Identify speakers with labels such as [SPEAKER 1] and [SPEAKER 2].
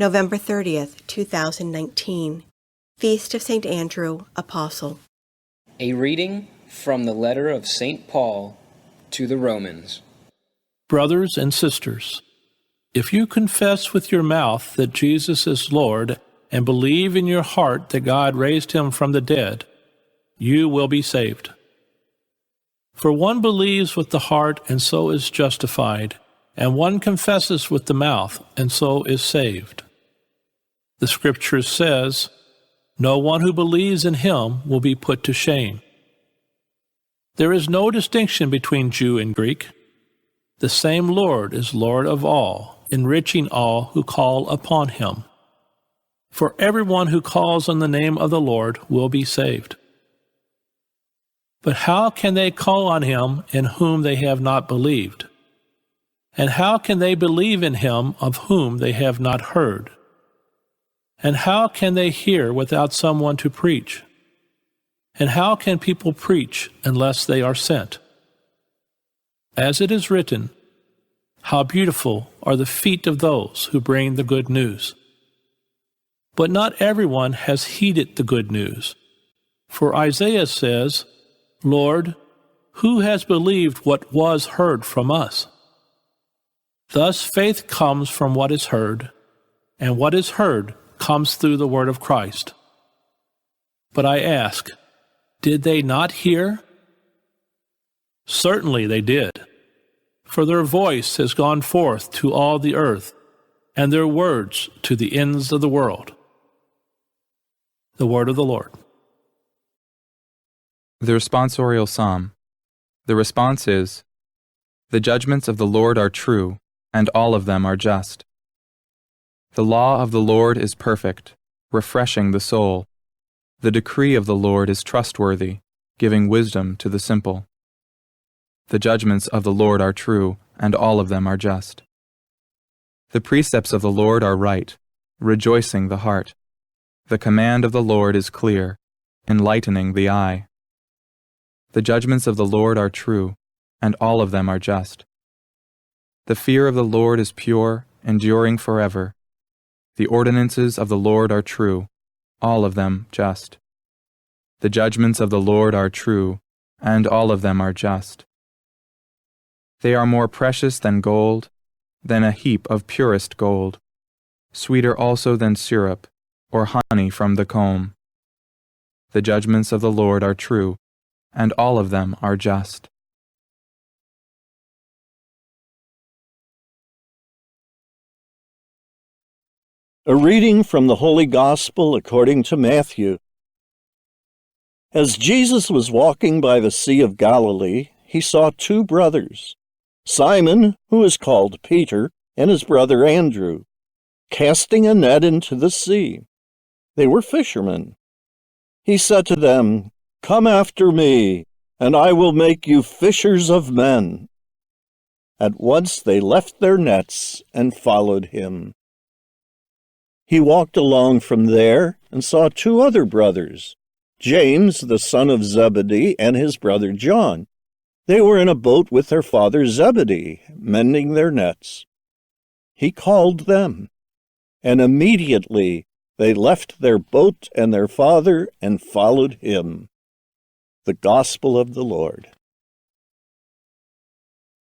[SPEAKER 1] November 30th, 2019. Feast of St. Andrew, Apostle.
[SPEAKER 2] A reading from the letter of St. Paul to the Romans.
[SPEAKER 3] Brothers and sisters, if you confess with your mouth that Jesus is Lord and believe in your heart that God raised him from the dead, you will be saved. For one believes with the heart and so is justified, and one confesses with the mouth and so is saved. The Scripture says, "No one who believes in him will be put to shame." There is no distinction between Jew and Greek. The same Lord is Lord of all, enriching all who call upon him. For everyone who calls on the name of the Lord will be saved. But how can they call on him in whom they have not believed? And how can they believe in him of whom they have not heard? And how can they hear without someone to preach? And how can people preach unless they are sent? As it is written, "How beautiful are the feet of those who bring the good news." But not everyone has heeded the good news. For Isaiah says, "Lord, who has believed what was heard from us?" Thus faith comes from what is heard, and what is heard comes through the word of Christ. But I ask, did they not hear? Certainly they did, for their voice has gone forth to all the earth, and their words to the ends of the world. The word of the Lord.
[SPEAKER 4] The responsorial psalm. The response is, "The judgments of the Lord are true, and all of them are just. The law of the Lord is perfect, refreshing the soul. The decree of the Lord is trustworthy, giving wisdom to the simple. The judgments of the Lord are true, and all of them are just. The precepts of the Lord are right, rejoicing the heart. The command of the Lord is clear, enlightening the eye. The judgments of the Lord are true, and all of them are just. The fear of the Lord is pure, enduring forever. The ordinances of the Lord are true, all of them just. The judgments of the Lord are true, and all of them are just. They are more precious than gold, than a heap of purest gold, sweeter also than syrup, or honey from the comb. The judgments of the Lord are true, and all of them are just.
[SPEAKER 5] A reading from the Holy Gospel according to Matthew. As Jesus was walking by the Sea of Galilee, he saw two brothers, Simon, who is called Peter, and his brother Andrew, casting a net into the sea. They were fishermen. He said to them, "Come after me, and I will make you fishers of men." At once they left their nets and followed him. He walked along from there and saw two other brothers, James, the son of Zebedee, and his brother John. They were in a boat with their father Zebedee, mending their nets. He called them, and immediately they left their boat and their father and followed him. The Gospel of the Lord.